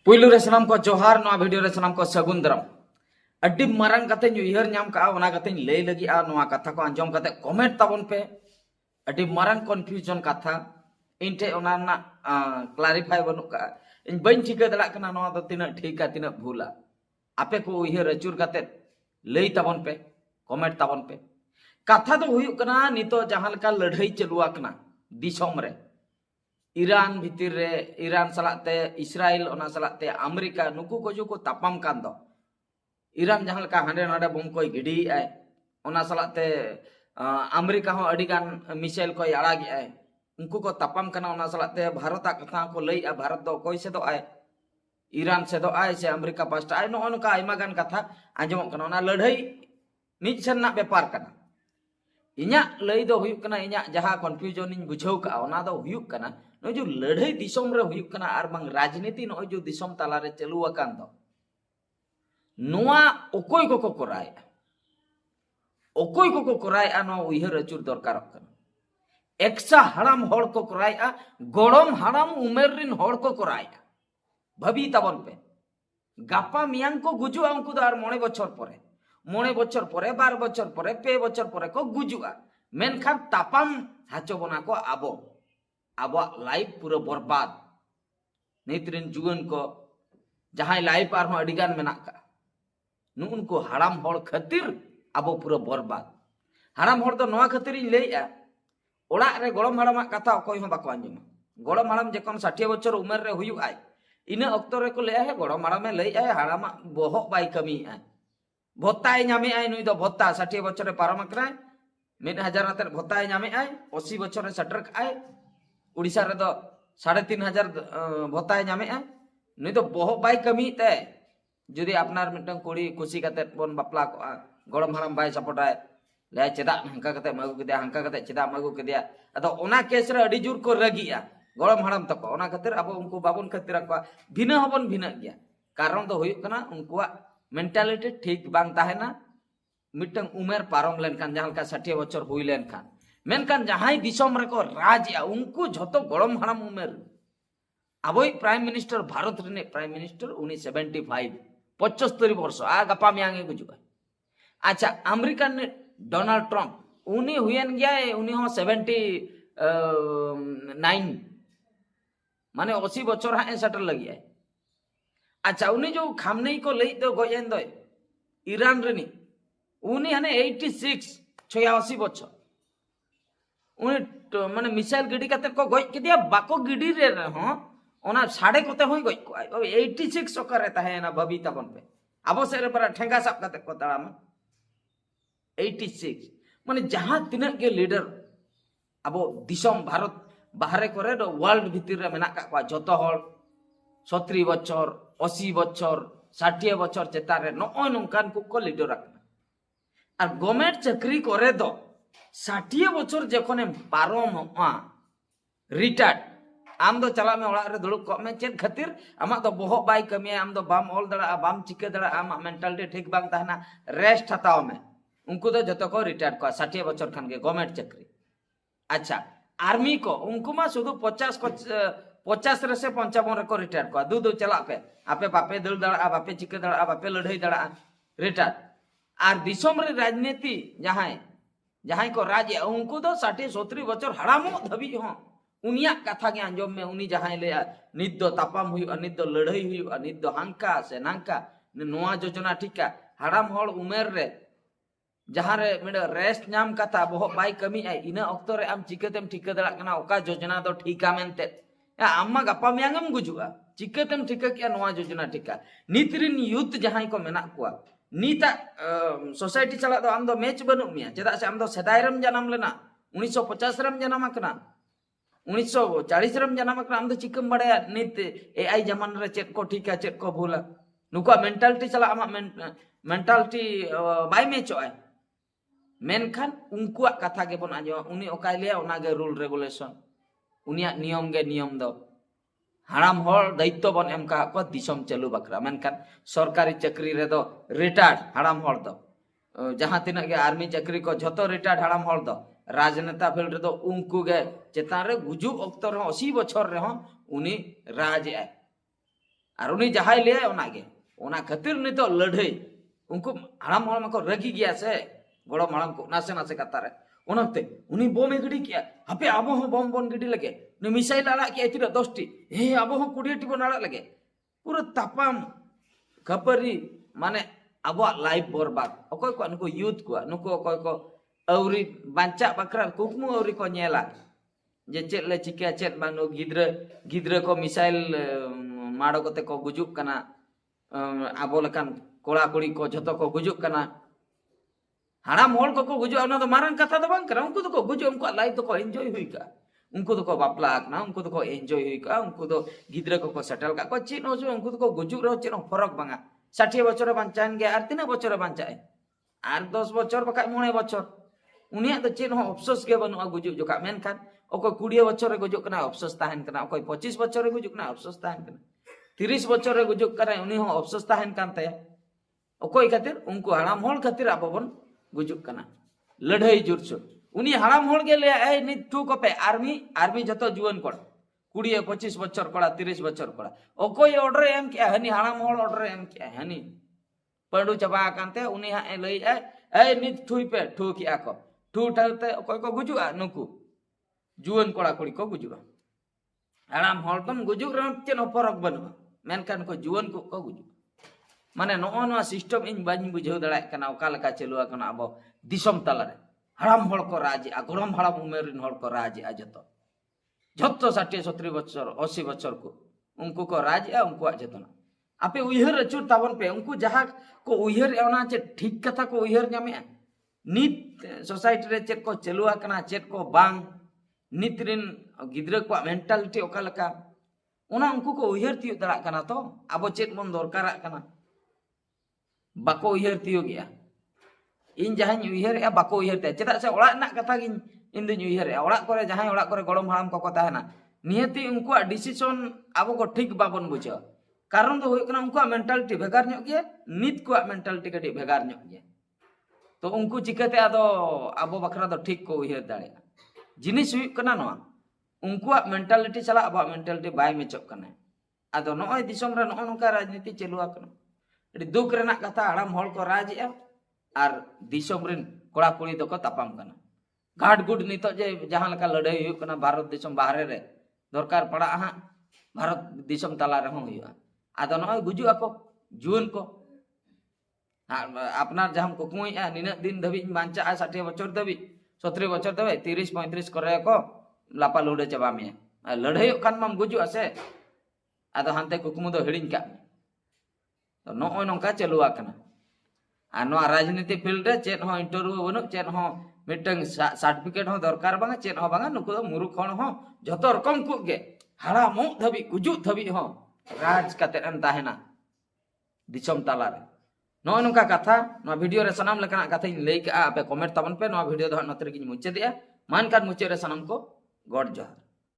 पुइलु रे सनाम को जोहार नवा वीडियो रे सनाम को सगुन दरम अड्डी मारंग कते उयहर नाम का ओना कते लई लगी आ नवा कथा को अंजम कते कमेंट ताबन पे अड्डी मारंग कन्फ्यूजन कथा इनटे ओना ना क्लैरिफाई बनु का इन बइन ठिका दड़ा कना नवा दो तिना ठीक का तिना भूला आपे को उयहर अचुर कते लई ताबन पे कमेंट ताबन पे कथा तो हुयु कना नितो जहां लका लड़ाई चलुआ कना दिसोम रे ईरान भितर रे ईरान सलाते इस्राइल ओना सलाते अमेरिका नुकु को जो को तापाम कान दो ईरान जहां लका हांडे नाडे बम कोई गिडी आय ओना सलाते अमेरिका हो अडिगान मिसाइल कोई अड़ागी आय उनको को तापाम कना ओना सलाते भारत कथा को लई आ भारत दो कोई से दो आय ईरान से दो आय से अमेरिका पास्टा आय नो ओनका आयमा गान कथा आंजम कना ओना लड़ाई मिद सन ना व्यापार कना इन्या लई दो हुयुक कना इन्या जहां कन्फ्यूजन इन बुझाव का ओना दो हुयुक कना नो जो लड़ाई दिसोम रे हुयुक कना आर बांग राजनीति नो जो दिसोम ताला रे चलु अकान दो नोआ ओकोय को कराय नो उयहर अचुर दरकार कना एक्सा हराम होड़ को कराय गड़म हराम उमेर रिन होड़ को कराय भाबी ताबन पे गापा मियांग को गुजुआ उनको दो आर 9 बछर परे 9 बछर परे 12 बछर परे 5 बछर परे को गुजुआ मेनखान तापाम हाचो बना को आबो आबो लाइफ पूरा बर्बाद नितरिन जुगन को जहां लाइफ आर हो अडिगान मेना का नुन को हराम होड़ खातिर आबो पूरा बर्बाद हराम होड़ तो नवा खातिर लेया ओड़ा रे गड़म हराम कथा कोई हो बाको अंजमा गड़म हराम जेकन 60 बछर उमेर रे हुयु आय इना अक्तो रे को ले है गड़म हराम ले आय हराम बोहो बाई कमी आय भत्ताय नामे आय नुई दो भत्ता 60 बछर पारम कराय 1000 अतर भत्ताय नामे आय 80 बछर सटर आय उड़ीसा रे दो 3500 भत्ताय नामे आय नुई दो बोहो बाई कमी ते जुदी आपनार मिटन कुड़ी खुशी कते बोन बापला को गड़म हराम बाय सपोर्टाय ले चेदा हंका कते मगु केदिया हंका कते चेदा मगु केदिया अदो ओना केस रे अडी जुर को रगिया गड़म हराम तको ओना खातिर अब उनको बाबन खातिर को भिना हबन भिना गया कारण दो हुयुक कना उनको मेंटालिटी ठीक बांग ताहेना मिटन उमेर पारम लेनखान जहां का 60 बछर हुई लेनखान मेनखान जहां दिसोम रे को राज उनको झतो गड़म हराम उमेर अबोई प्राइम मिनिस्टर भारत रे प्राइम मिनिस्टर उनी 75 75 वर्ष आ गपा मियांगे गुजुआ अच्छा अमेरिकन ने डोनाल्ड ट्रम्प उनी हुएन गया उनी हो 79 माने 80 बछर हाए सटर लगी है अच्छा उनी जो खामनेई को लई तो गयन दो ईरान रे नी उनी हने 86 86 बछर उनी माने मिसाइल गिडी कते को गय के दिया बाको गिडी रे हो ओना साडे कोते होई गय को 86 सकर ताहे ना बबी तबन पे आबो सेरे पर ठेंगा साब कते को तड़ाम 86 माने जहां तिना के लीडर अबो दिसोम भारत बाहरे करे दो वर्ल्ड भितर रे मेना का जतो हल 70 बछर 80 बछर 60 बछर चेता रे नय नंकान को लीडर रखना और गवर्नमेंट चाकरी करे दो 60 बछर जखने पारम रिटायर्ड आम दो चला में ओड़ा रे दुड़ुब को में चेत खातिर आमा दो बहुत बाई कमी आम दो बाम ऑल दड़ा बाम चिके दड़ा आमा मेंटालिटी ठीक बांग ताहना रेस्ट हताओ में उनको तो जतो को रिटायर्ड को 60 बछर खान के गवर्नमेंट चाकरी अच्छा आर्मी को उनको मा शुद्ध 50 रे से 55 रे को रिटायर्ड को दू चला पे आपे बापे दल दड़ा बापे चिके दड़ा बापे लड़ाई दड़ा रिटायर्ड आर दिसोम रे राजनीति जहां को राज उनको तो 60 70 बछर हड़ामो धबी हो उनिया कथा के अंजम में उनी जहां ले निद दो तापाम हुई निद दो लड़ाई हुई निद दो हांका से नांका नोआ योजना ठीका हड़ाम होड़ उमेर रे जहां रे मेड रेस्ट नाम कथा बहुत बाई कमी आई इना अक्तो रे आम चिकेतेम ठिका दड़ा कना ओका योजना दो ठीका मेनते आम्मा गपा मियांगम गुजुआ चिकेतेम ठिका किया नोआ योजना ठीका नितरिन यूथ जहां को मेना कुआ नीता सोसाइटी चला दो आम दो मैच बनु मिया चेदा से आम दो सदाय रम जन्म लेना 1950 रम जन्म कना 1940 रम जन्म कना आम दो चिकम बड़े नित एआई जमान रे चेत को ठीका चेत को भूला नुका मेंटालिटी चला आमा मेंटालिटी बाय मैचो आय मेनखान उनको कथा के बन आजो उनी ओकाय लिया ओना गे रूल रेगुलेशन उनिया नियम गे नियम दो हराम होड़ दायित्व बन एम का को दिसम चलू बकरा मेनखान सरकारी चाकरी रे दो रिटायर्ड हराम होड़ दो जहां तिना के आर्मी चाकरी को झतो रिटायर्ड हराम होड़ दो राजनेता फील्ड रे दो उनको गे चेतान रे गुजु अक्तर 80 बछर रे हो उनी राज आय আর উনি যাহাই লিয়ে ওনাগে ওনা খাতির নিত লড়াই उनको हाड़ाम हड़ को रगी गया से गड़म हाड़ाम को नासे नासे कतारे उनते उनी बम गिडी किया हपे अब हो बम बन गिडी लगे उनी मिसाइल आला किया इतिर 10टी हे अब हो 20टी बन आला लगे पूरा तापाम खपरी माने अब लाइफ बर्बाद अकोय को नुको यूथ को नुको अकोय को अवरी बांचा बकरा कुकमु अवरी को नेला जे चेत ले चिका चेत बांग गिद्र गिद्र को मिसाइल माडो कोते को गुजुक कना आबो लकान कोड़ा कुड़ी को जतो को गुजुक कना हाड़ाम हड़ को गुजुआ उना तो मारन कथा तो बांग करा उनको तो को गुजु उनको लाइफ तो को एंजॉय हुई का उनको तो को बापला ना उनको तो को एंजॉय हुई का उनको तो गिद्र को सेटल का को चिन हो उनको तो को गुजुक रो चिन फरक बांगा 60 बछर बांचान गे आर 3 बछर बांचाए आर 10 बछर बका 9 बछर उनिया तो चिन हो अफसोस के बनु गुजुक जोका मेन खान ओको 20 बछर रे गुजुक कना अफसोस ताहन कना ओको 25 बछर रे गुजुक कना अफसोस ताहन कना 30 बछर रे गुजुक कना उनी हो अफसोस ताहन कान तया ओकोय खातिर उनको हाड़ाम हड़ खातिर अब बन गुजुक कना लड़ाई जुरसो उनी हाड़ाम हड़ के ले ए नि टू कपे आर्मी आर्मी जतो जुवन कोड़ 20-25 बछर कोड़ा 30 बछर कोड़ा ओकोय ऑर्डर एम के हनी हाड़ाम हड़ ऑर्डर एम के हनी पंडू चबा कानते उनी हा लई ए नि ठुई पे ठू किया को ठू ठाते ओकोय को गुजुआ नुकु जुवन कोड़ा कुड़ी को गुजुआ हाड़ाम हड़ तम गुजुक रे चेन फरक बनु मेनकान को जुवन को गुजु माने नो सिस्टम इन बानी बुझाव दड़ा कना ओका लका चलुआ कना अब दिसम तलारे हाड़ाम हड़ को राज आ गरम हाड़ाम उमेर रिन हड़ को राज आ जतो 60-70 बछर 80 बछर को उनको को राज आ उनको जतना आपे उयहर अचुर ताबन पे उनको जहा को उयहर एना चे ठीक कथा को उयहर न्यामे नित सोसाइटी रे चेक को चलुआ कना चेक को बांग नित रिन गिद्रा को मेंटालिटी ओका लका उना उनको को उयहर तियो दड़ा कना तो अब चेक मन दरकारा कना बाको उयहर तियो गया इन जहां उयहर या बाको उयहर ते चेदा से ओड़ा ना कथा गिन इन दिन उयहर ओड़ा करे जहां ओड़ा करे गड़म हाड़ाम को ताहना नियति उनको डिसीजन अब को ठीक बाबन बुझा कारण तो होयकना उनको मेंटालिटी भेगार न्यो गया नित को मेंटालिटी कटी भेगार न्यो गया तो उनको चिकाते आदो अब बखरा तो ठीक को उयहर दाड़े जिनिस हुयकना नो उनको मेंटालिटी चला अब मेंटालिटी बाय मेचक कना आदो नय दिसम रे नो नका राजनीति चलुआ कना दुख रेना कथा हाड़ाम हड़ को राजिया और दिसम रिन कोड़ा कुड़ी दको तापाम कना घाट गुड नितो जे जहां लका लड़ाई हुई कना भारत दिसम बाहरे रे दरकार पड़ा हा भारत दिसम तला रे हुआ आदो नय गुजु आको जुन को अपनार जहां कुकमुई निना दिन धबी बांचा 60 बछर धबी 70 बछर धबे 30-35 करे को लापा लुड़े चबा में लड़ाई खान माम गुजु आसे आदो हानते कुकमु दो हिडिन का तो नो नौका चलुआ कना आ नो राजनीति फील्ड रे चेत हो इंटरव्यू बनु चेत हो मिटंग सर्टिफिकेट हो दरकार बांगा चेत हो बांगा नुको मुरुख हण हो जतो रकम को गे हाड़ा मो धबी गुजु धबी हो राज कते एम ताहेना दिसम ताला रे नो नौका कथा नो वीडियो रे सनाम लेकना कथा इन लेई का आपे कमेंट तबन पे नो वीडियो दो नतरे की मुचे दिया मान काट मुचे रे सनाम को गॉड जोहार।